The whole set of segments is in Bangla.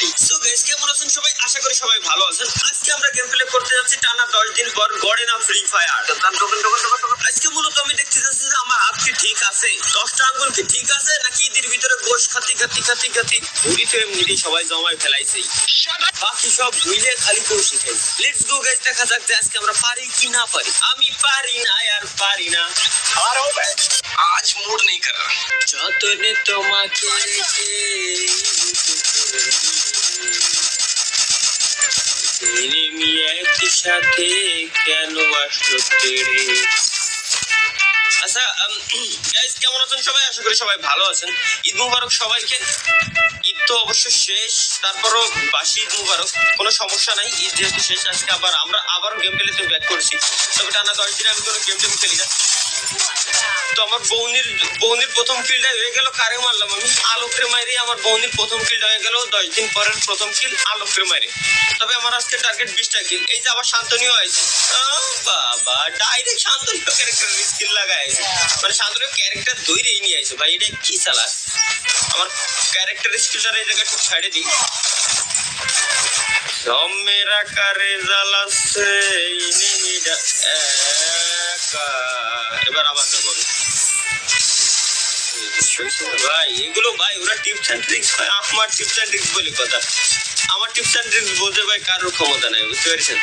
পারি। সো গাইস, কেমন আছেন সবাই? আশা করি সবাই ভালো আছেন। আজকে আমরা গেম প্লে করতে যাচ্ছি টানা 10 দিন পর গড়েনা ফ্রি ফায়ার। আজকে মূলত আমি দেখতে যাচ্ছি যে আমার হাত কি ঠিক আছে, 10টা আঙ্গুল কি ঠিক আছে, নাকি ঈদের ভিতরে গোশ খাতি ঘুরি তো এমনিতেই সবাই জমায় ফেলাইছে, বাকি সব ভুইলে খালি করে শিখাই। লেটস গো গাইস, দেখা যাক যে আজকে আমরা পারি কি না পারি। আমি পারি না আর পারি না, आज मूड नहीं कर रहा। যতনে তোমাকে রেখে এনিমি একসাথে কেন আসলো তেড়ে। আচ্ছা গাইস, কেমন আছেন সবাই? আশা করি সবাই ভালো আছেন। ঈদ মুবারক সবাইকে। ঈদ তো অবশ্য শেষ, তারপরও বাসি ঈদ মুবারক, কোনো সমস্যা নাই। ঈদ যেহেতু শেষ, আজকে আমরা আবারও গেম প্লেতে ব্যাক করছি। তবে টানা 10 দিন আমি কোনো গেম টেম খেলি না। তো আমার বৌনির প্রথম কিলটা হয়ে গেল। কারে মারলাম আমি? আলোকরে মাইরে আমার বৌনির প্রথম কিলটা হয়ে গেল। 10 দিন পরের প্রথম কিল আলোকরে মাইরে। তবে আমার আজকে টার্গেট 20টা কিল। এই যে আবার শান্তনীয় হয়েছে। বাবা, ডাইরেক্ট শান্তনীয় ক্যারেক্টার স্কিল লাগাই আছে, মানে শান্তনীয় ক্যারেক্টার ধরেই নিয়ে আইছে। ভাই এটা কি চালা? আমার ক্যারেক্টার স্কিলটা এই জায়গায় একটু ছাড়ে দিই। সব মেরা কারে জ্বালাচ্ছে ইনিমিডা একা। এবার আবার যাবো ভাই। এগুলো ভাই ওরা টিপস অ্যান্ড ট্রিক্স ভাই, আমার টিপস অ্যান্ড ট্রিক্স বলে কথা। আমার টিপস অ্যান্ড ট্রিক্স বলতে ভাই কারোর ক্ষমতা নাই, বুঝতে পেরেছেন?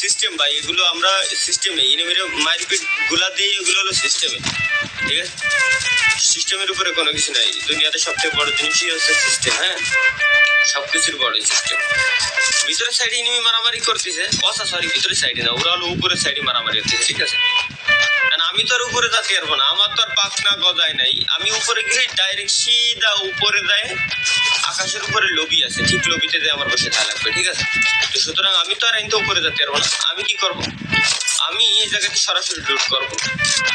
সিস্টেম ভাই, এগুলো আমরা সিস্টেমে ইনিমিরে মারপিট গুলা দিই, এগুলো হলো সিস্টেমে, ঠিক আছে? সিস্টেমের উপরে কোনো কিছু নাই। দুনিয়াতে সবচেয়ে বড় জিনিসই হচ্ছে সিস্টেম। হ্যাঁ, সবকিছুর বড় সিস্টেম। ভিতরের সাইডে ইনিমি মারামারি করতেছে, সরি ভিতরের সাইডে না, ওরা হলো উপরের সাইডে মারামারি হচ্ছে, ঠিক আছে? আমি তো আর উপরে যেতে পারবো না, আমার তো আর পাখনা গজায় নাই। আমি উপরে গিয়ে ডাইরেক্ট সিধা উপরে যায়, আকাশের উপরে লবি আছে, ঠিক লবিতে যায় আমার বসে থাকা লাগবে, ঠিক আছে? তো সুতরাং আমি তো আর আইনতে উপরে যেতে পারবো না। আমি কি করবো? আমি এই জায়গাতে সরাসরি লুট করবো,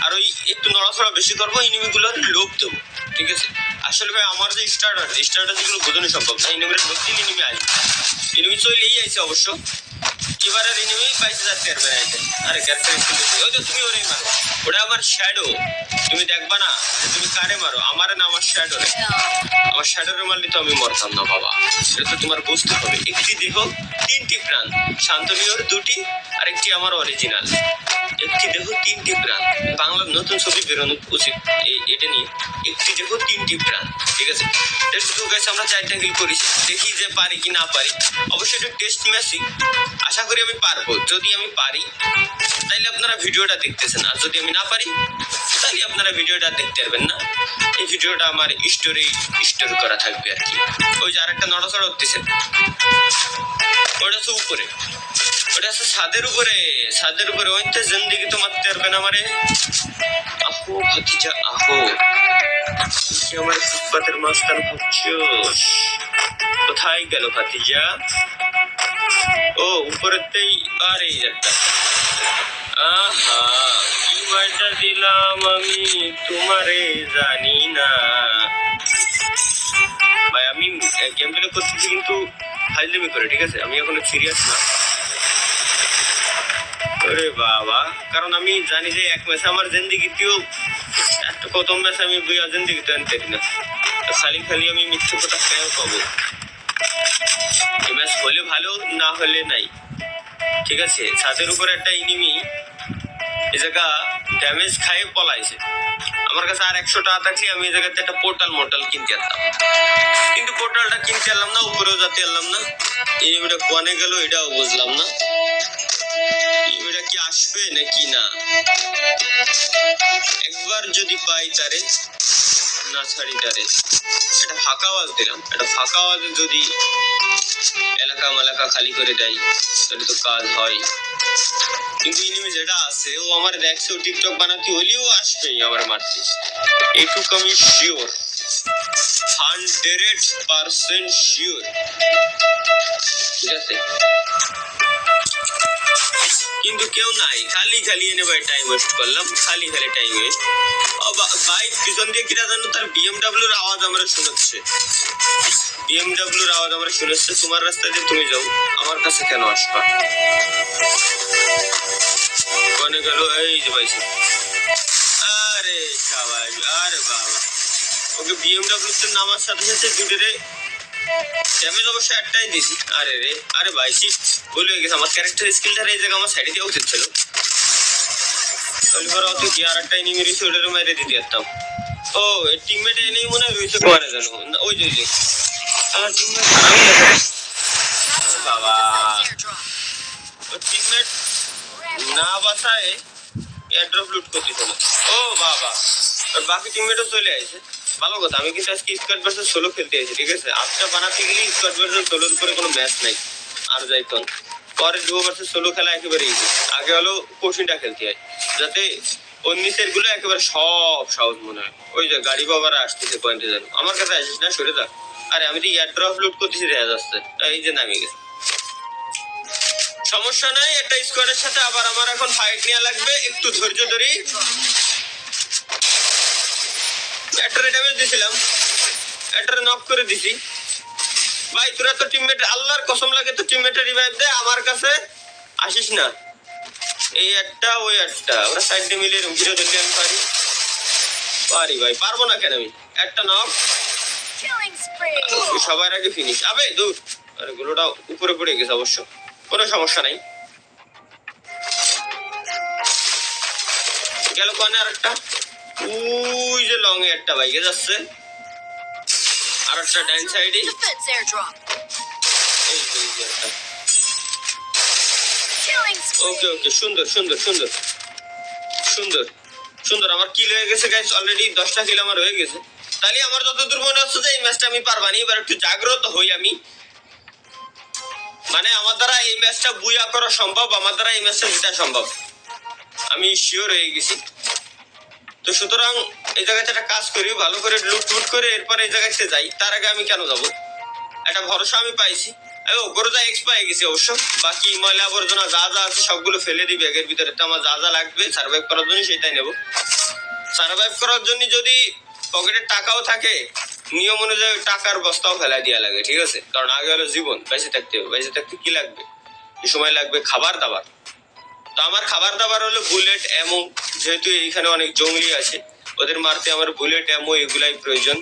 আর ওই একটু নড়াচড়া বেশি করবো, ইনিমিগুলোর লোভ দেবো, ঠিক আছে? আসলে ভাই আমার যে স্টার্টার যেগুলো বোঝানো সম্ভব না। ইনিমিরা সত্যি ইনিমি আসবে, ইনিমি চলেই আইছে অবশ্য। এবারে ইনিমি পাইছে যাচ্ছে আরে ক্যারেক্টার ওই তো তুমি ওরেই মারো, ওটা আমার শ্যাডো। তুমি দেখবা না তুমি কারে মারো, আমারে না আমার শ্যাডো রে। আমার শ্যাডোরে মারলে তো আমি মরতাম না বাবা, সেটা তো তোমার বুঝতে হবে। একটি দেহ 3টি প্রাণ, শান্তনীয়র 2টি, আর একটি আমার অরিজিনাল। একটি দেহ 3টি প্রাণ, বাংলার নতুন ছবি বেরোনো উচিত এটা নিয়ে। একটি দেহ 3টি প্রাণ, ঠিক আছে? আমরা 4টা কিল করেছি, দেখি যে পারি কি না পারি। অবশ্যই এটা টেস্ট ম্যাচই, আশা করি আমি পারবো। যদি আমি পারি তাইলে আপনারা ভিডিওটা দেখতেছেন, আর যদি আমি না পারি তাহলে আপনারা ভিডিওটা দেখতে পারবেন না। এই ভিডিওটা আমার স্টোর করা থাকবে আর কি। ওই যে আরেকটা নড়াচড়া হতেছে, ওটা হচ্ছে উপরে, ওটা হচ্ছে ছাদের উপরে ওইটা জিন্দিগি তো মারতে পারবেন আমারে। আহো ভাতিজা আহো, কি আমার ফুটপাতের মাস্টার ভাবছোস? কোথায় গেল ভাতিজা? ও উপরেতেই, আর এই একটা আহা কি মাইটা দিলাম আমি তোমারে জানি না। ভাই আমি গেম প্লে করতেছি কিন্তু ফাইজলামি করে, ঠিক আছে? আমি এখন সিরিয়াস না। আরে বাবা, কারণ আমি জানি যে এক ম্যাচে আমার জিন্দিগিতেও একটা প্রথম ম্যাচ আমি জিন্দিগিতে আনতে পারি না। খালি আমি মিথ্যে কথা কেন পাবো? এই ম্যাচ হলে ভালো, না হলে নাই, ঠিক আছে? ছাদের উপরে একটা ইনিমি এই জায়গা ড্যামেজ খাইয়ে পলাইছে। আমার কাছে আর 100 টাকা থাকলে আমি এই জায়গাতে একটা পোর্টাল কিনতে পারতাম, কিন্তু পোর্টালটা কিনতে পারলাম না, উপরেও যেতে পারলাম না। ইনিমিটা কোয়ানে গেল এটাও বুঝলাম না। ইনিমিটা কি আসবে নাকি না? একবার যদি পাই তারে না ছাড়ি তারে। একটা ফাঁকা আওয়াজ দিলাম, একটা ফাঁকা আওয়াজে যদি এলাকা খালি করে দেয় তাহলে তো কাজ হয়। কিন্তু ইনিমি যেটা আছে ও আমার দেখছে, ও টিকটক বানাতে হলেও আসবেই আমার মারতে, এটুকু আমি শিওর, 100% শিওর, ঠিক আছে? কিন্তু কেউ নাই, খালি এনে ভাই টাইম ওয়েস্ট করলাম, খালি টাইম ওয়েস্ট। ভাই পিছন দিয়ে কিনা জানো, তার বিএমডাব্লিউর আওয়াজ আমরা শোনাচ্ছে, তোমার রাস্তা দিয়ে তুমি যাও, আমার কাছে কেন আসবা? কোনে গেল? এই যে পাইছি। আরে সবাই, আরে বাবা, ওকে বিএমডাব্লিউ তে নামার সাথে দুটোরে ড্যামেজ অবশ্য একটাই দিছি। আরে রে, আরে ভাই শিট, ভুল হয়ে গেছে। আমার ক্যারেক্টার স্কিলটা এই জায়গায় আমার সাইডে দেওয়া উচিত ছিল। তাহলে পরে অত কি আর একটা এনিমি রয়েছে, ওটারও মেরে দিতে পারতাম। ও টিমমেট এনেই মনে হয় রয়েছে কোয়ারে জানো না, ওই যে আমার টিমমেট আমি বাবা ওর টিমমেট না বাসায় এয়ারড্রপ লুট করতেছিল। ও বাবা, আর বাকি টিমমেটও চলে আসে। ভালো কথা, আমি কিন্তু আজকে স্কোয়াড ভার্সেস সোলো খেলতে আছি, ঠিক আছে? আজকে বানাতে গেলে স্কোয়াড ভার্সেস সোলোর উপরে কোনো ম্যাচ নাই আর যাইতন। পরে ডুও ভার্সেস সোলো খেলা একেবারে ইজি। আগে হলো কোচিংটা খেলতে হয়, যাতে ওর নিচের গুলো একেবারে সব সহজ মনে হয়। ওই যে গাড়ি বাবারা আসতেছে পয়েন্টে, জানো আমার কাছে আসিস না, সরে যা। আরে আমি তো এয়ারড্রপ লুট করতেছি, দেখা যাচ্ছে এই যে নামে গেছে। সমস্যা নাই, একটা স্কোয়াডের সাথে আবার আমার এখন ফাইট নেওয়া লাগবে, একটু ধৈর্য ধরি। একটা ড্যামেজ দিছিলাম, একটা নক করে দিছি। ভাই তোরা তো টিমমেট, আল্লাহর কসম লাগে তো টিমমেটের রিভাইভ দে, আমার কাছে আসিস না। এই একটা ওই একটা, ওরা সাইডে মিলে ঘিরে ধরলে আমি পারি পারি ভাই, পারবো না কেন আমি? একটা নক, সবার আগে ফিনিশ। আবে দূর, আরে গুলোটা উপরে পড়ে গেছে, অবশ্য কোনো সমস্যা নাই। গেল কোনে আরেকটা, ওই যে লং এ একটা বাইকে যাচ্ছে, আর একটা ডাইন সাইডে। এই যে একটা। ওকে ওকে, সুন্দর সুন্দর সুন্দর সুন্দর সুন্দর। আমার কিল হয়ে গেছে গাইস, অলরেডি 10টা কিল আমার হয়ে গেছে। তাহলে আমার যতদূর মনে হচ্ছে যে এই ম্যাচটা আমি পারবানি। এবার একটু জাগ্রত হই আমি, মানে আমার দ্বারা এই ম্যাচটা বুয়া করা সম্ভব, আমার দ্বারা এই ম্যাচটা জেতা সম্ভব, আমি শিওর হয়ে গেছি। তো সুতরাং এই জায়গাতে একটা কাজ করি, ভালো করে লুট টুট করে এরপরে এই জায়গাতে যাই। তার আগে আমি কেন যাবো? একটা ভরসা আমি পাইছি, গরুদা এক্স পাই গেছি অবশ্য। বাকি ময়লা আবর্জনা যা যা আছে সবগুলো ফেলে দিই ব্যাগের ভিতরে। তো আমার যা যা লাগবে সার্ভাইভ করার জন্য সেটাই নেবো। সার্ভাইভ করার জন্য যদি পকেটে টাকাও থাকে, নিয়ম অনুযায়ী টাকার বস্তাও ফেলাই দেওয়া লাগে, ঠিক আছে? কারণ আগে হলো জীবন, বেঁচে থাকতে হবে। বেঁচে থাকতে কি লাগবে? এই সময় লাগবে খাবার দাবার। তো আমার খাবার দাবার হলো বুলেট, অ্যামো। যেহেতু এইখানে অনেক জঙ্গলি আছে, ওদের মারতে আমার বুলেট, অ্যামো এগুলাই প্রয়োজন।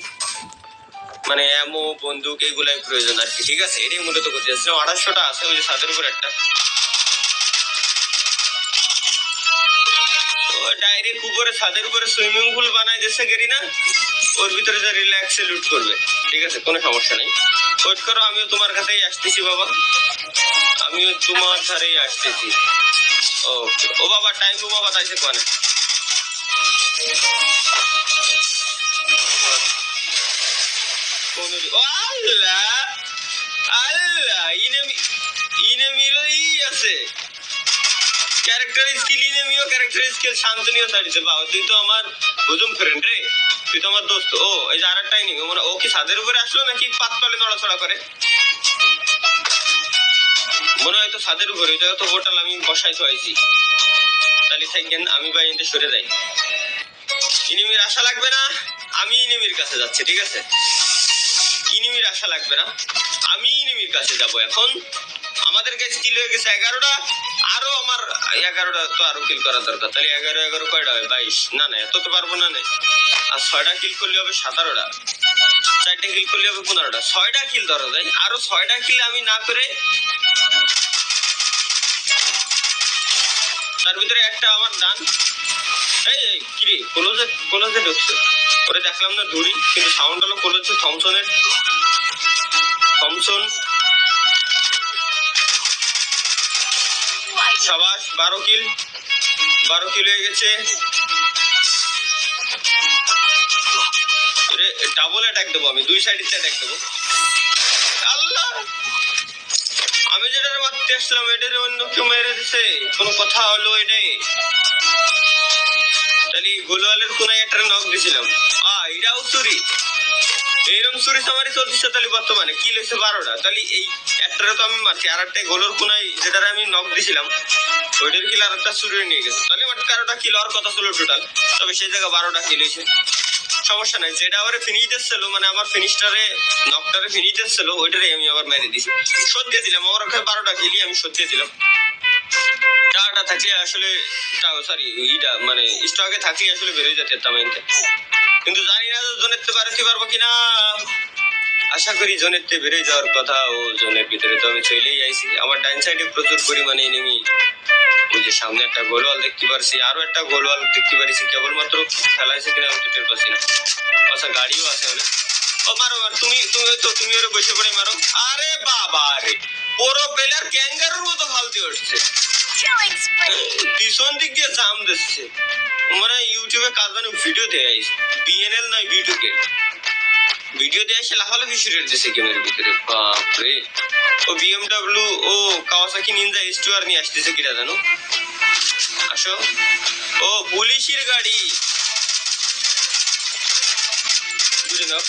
মানে অ্যামো, বন্দুক এগুলাই প্রয়োজন আর কি, ঠিক আছে? এটাই মূলত করতে যাচ্ছিলাম। 2800টা আছে ওই যে ছাদের উপর একটা। ডাইরেক্ট উপরে ছাদের উপরে সুইমিং পুল বানাই দিচ্ছে গেরি না, ওর ভিতরে যা রিল্যাক্সে লুট করবে, ঠিক আছে? কোনো সমস্যা নেই, ওয়েট করো। আমিও তোমার কাছেই আসতেছি বাবা, আমিও তোমার ধারেই আসতেছি। ওকে ও বাবা, টাইম ও বাবা তাইছে কোনে। ও আল্লাহ আল্লাহ, ইনেমিরও আছে ক্যারেক্টার স্কিল, ইনেমিও ক্যারেক্টার স্কিল, শান্তনীয় সারিছে। বাবা তুই তো আমার বুজুম ফ্রেন্ড রে, তুই তো আমার দোস্ত। ও এই যে আরেকটা ইনিমি, মানে ও কি ছাদের উপরে আসলো নাকি পাততলে নড়াচড়া করে? মনে হয় তো ছাদের উপরে, ওই জায়গা তো হোটেল আমি বসাই থইছি। তাহলে থাকেন, আমি বা ইনতে সরে যাই। ইনিমির আশা লাগবে না, আমি ইনিমির কাছে যাচ্ছি, ঠিক আছে? ইনিমির আশা লাগবে না, আমি ইনিমির কাছে যাব এখন। আমাদের কাছে কিল হয়ে গেছে 11টা, আরো আমার 11টা তো আরো কিল করা দরকার। তাহলে 11 কয়টা হয়? 22। না না, এত তো পারবো না। আর 6টা কিল করলে হবে 17টা, 4টা কিল করলে হবে 15টা, 6টা কিল ধরা যায়। আরো 6টা কিল আমি না করে, তার ভিতরে একটা আমার ডান। এই কিরে, কলেজে ঢুকছে, ওরে দেখলাম না ধরি, কিন্তু সাউন্ড হলো কলেজে থমসনের। থমসন সাবাস, 12 কিল হয়ে গেছে। ডাবল অ্যাটাক দেবো আমি, 2 সাইডে অ্যাটাক দেবো। আল্লাহ, আমি যেটা মারতে আসলাম এটার অন্য কেউ মেরে দিছে, কোনো কথা হলো এটাই? তাহলে গোলওয়ালের কোনায় একটা নক দিছিলাম, এটাও চুরি। এইরকম চুরি সামারি চলতেছে। তাহলে বর্তমানে কিল হয়েছে 12টা। তাহলে এই একটারে তো আমি মারছি, আর একটা গোলোর কোনায় যেটারে আমি নক দিছিলাম ওইটার কিল আর একটা চুরি নিয়ে গেছে। তাহলে আমার 13টা কিল হওয়ার কথা ছিল টোটাল, তবে সেই জায়গায় 12টা কিল হয়েছে। সমস্যা নাই, যেটা ওরে ফিনিশ দিচ্ছিল, মানে আমার ফিনিশটারে নকটারে ফিনিশ দিচ্ছিল, ওইটারে আমি আবার মেরে দিছি, শোধ দিয়ে দিলাম। আমার ওখানে 12টা কিলই আমি শোধ দিয়ে দিলাম। টাকাটা থাকলে আসলে, সরি ইটা মানে স্টকে থাকলে আসলে বেরোয় যেতে পারতাম। কিন্তু জানি না জনেতে পারতে পারবো কিনা। আশা করি জোনের তে বেড়ে যাওয়ার কথা, ও জোনের ভিতরে তো আমি চলেই আইছি। আমার ডাইন সাইডে প্রচুর পরিমাণে এনিমি। ওই যে সামনে একটা গোলওয়াল দেখতে পারছি, আরো একটা গোলওয়াল দেখতে পারছি, কেবলমাত্র ফেলাইছে কিনা আমি তো টের পাচ্ছি না। আচ্ছা গাড়িও আছে অনেক। ও মারো মার, তুমি ওরে বসে পড়ে মারো। আরে বাবা রে, পুরো প্লেয়ার ক্যাঙ্গারুর মতো ফালতে উঠছে, পিছন দিক দিয়ে জাম দিচ্ছে। মানে ইউটিউবে কাজ জানো ভিডিও দেয় বিএনএল নয় ভিডিওকে ভিডিও দিয়ে এসে লাফালাফি শুরু করতেছে গেমের ভিতরে। বাপরে, ও বিএমডব্লিউ ও কাওয়াসাকি নিনজা S2R নিয়ে আসতেছে কিরা জানো। আসো, ও পুলিশের গাড়ি। বুঝে নাও,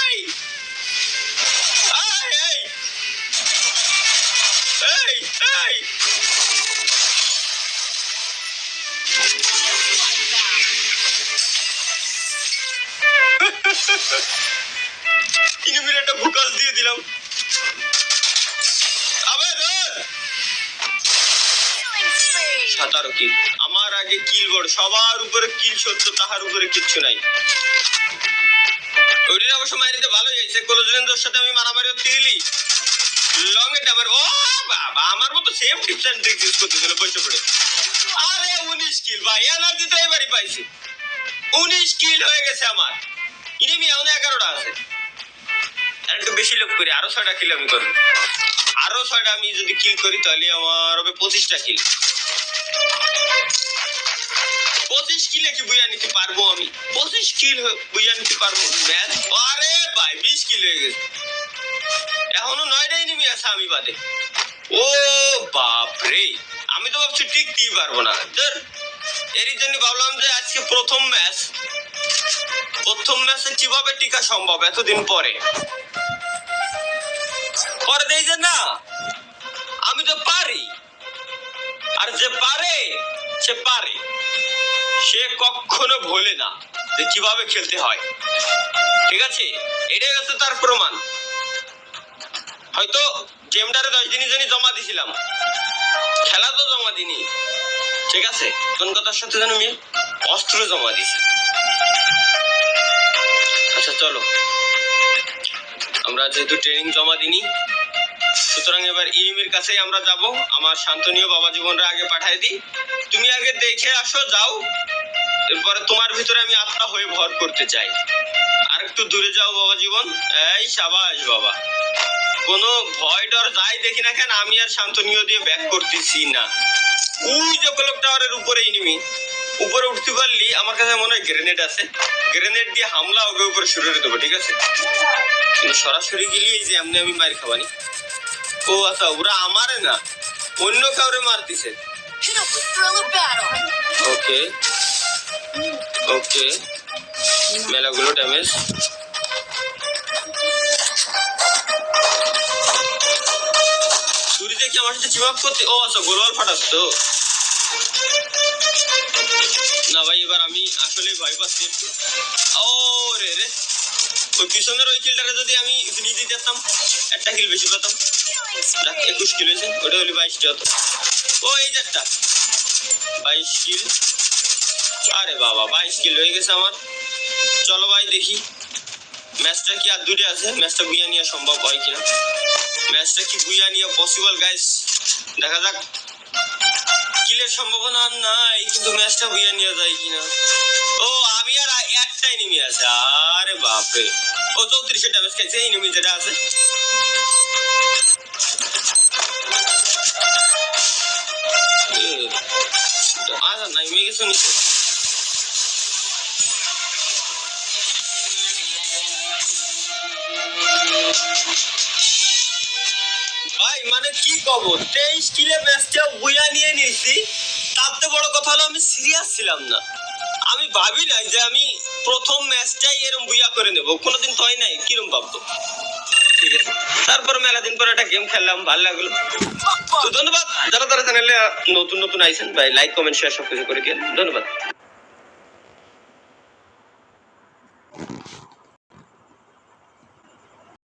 এই! এই! এই! এই! ইনিমির একটা ভুকাস দিয়ে দিলাম। আবে ধর, 17 কিল। আমার আগে কিল বড়, সবার উপরে কিল 70, তাহার উপরে কিচ্ছু নাই। ওইটা অবশ্য মারিতে ভালোই হয়েছে, কলজেন্দ্রর সাথে আমি মারামারি করতে গেলি লং এ ডাবার। ও বাবা, আমার মতো same tips and tricks use করতে গেলে বসে পড়ে। আরে 19 কিল ভাই, এনার্জি তো এবারই পাইছি। 19 কিল হয়ে গেছে আমার। ইনিমি এখন 11টা আছে। আর একটু বেশি লোক করি, আরো 6টা কিল আমি করবো। আরো 6টা আমি যদি কিল করি তাহলে আমার হবে 25টা কিল। 25 কিলে কি বুঝা নিতে পারবো আমি? 25 কিল বুঝা নিতে পারবো ম্যাচ? আরে ভাই 20 কিল হয়ে গেছে, এখনো 9টাই নেমে আছে আমি বাদে। ও বাপরে, আমি তো ভাবছি টিকতেই পারবো না। এরই জন্য ভাবলাম যে আজকে প্রথম ম্যাচে কিভাবে টিকা সম্ভব এতদিন পরে। পরে দেই যে না, আমি তো পারি। আর যে পারে সে পারে, সে কখনো ভোলে না যে কিভাবে খেলতে হয়। ঠিক আছে, এটাই হচ্ছে তার প্রমাণ। হয়তো গেমটারে 10 দিনের জন্য জমা দিছিলাম, খেলা তো জমা দিনি। ঠিক আছে, কোন কথার সাথে জানো আমি অস্ত্র জমা দিছি। আচ্ছা চলো, আমরা যেহেতু ট্রেনিং জমা দিনি, সুতরাং এবার ইএমের কাছেই আমরা যাব। আমার শান্তনীয় বাবা জীবনরা আগে পাঠাই দিই, তুমি আগে দেখে আসো, যাও। এরপরে তোমার ভিতরে আমি আত্মা হয়ে ভর করতে চাই। আর একটু দূরে যাও বাবা জীবন। এই সাবাস বাবা, কোনো ভয় ডর যাই দেখি না কেন, আমি আর শান্তনীয় দিয়ে ব্যাক করতেছি না। ওই যে ক্লক টাওয়ারের উপরে ইনিমি, উপরে উঠতে পারলি আমার কাছে মনে হয় গ্রেনেড আছে, গ্রেনেড দিয়ে হামলা ওকে উপরে শুরু করে দেবো। ঠিক আছে, কিন্তু সরাসরি গেলি এই যে এমনি আমি মার খাবানি। ও আচ্ছা, ওরা আমারে না অন্য কাউরে মারতেছে। ওকে ওকে, মেলাগুলো ড্যামেজ। চুরি দেখি আমার সাথে চিমাপ করতে। ও আচ্ছা, গোলওয়াল ফাটাস তো না ভাই, এবার আমি আসলে ভয় পাচ্ছি একটু। ও রে রে, ওই পিছনের ওই কিলটাকে যদি আমি নিয়ে দিতে পারতাম, একটা কিল বেশি পেতাম। যাক, 21 কিল হয়েছে, ওটা হলে 22টা হতো। ও এই যে একটা 22 কিল। আরে বাবা, 22 কিল হয়ে গেছে আমার। চলো ভাই দেখি ম্যাচটা কি আর 2টা আছে, ম্যাচটা বুইয়া নেওয়া সম্ভব হয় কিনা। ম্যাচটা কি বুইয়া নেওয়া পসিবল গাইস, দেখা যাক। কিলের সম্ভাবনা নাই, কিন্তু ম্যাচটা বুইয়া নেওয়া যায় কিনা। ও আমি আর একটাই নেমে আছে। আরে বাপরে, ও 34 ড্যামেজ খাইছে এই নেমে যেটা আছে। আচ্ছা নাই মেয়ে গেছো নিচে। ভাই মানে কি কব, 23 কিলে ম্যাচটা বুইয়া নিয়ে নিয়েছি। তাতে বড় কথা হলো আমি সিরিয়াস ছিলাম না। আমি ভাবি নাই যে আমি প্রথম ম্যাচটাই এরম বুইয়া করে নেবো, কোনোদিন তো হয় নাই, কিরম ভাবতো। ঠিক আছে, তারপর মেলা দিন পর একটা গেম খেললাম, ভালো লাগলো। তো ধন্যবাদ যারা চ্যানেলে নতুন আইছেন ভাই, লাইক কমেন্ট শেয়ার সবকিছু করে দিন। ধন্যবাদ।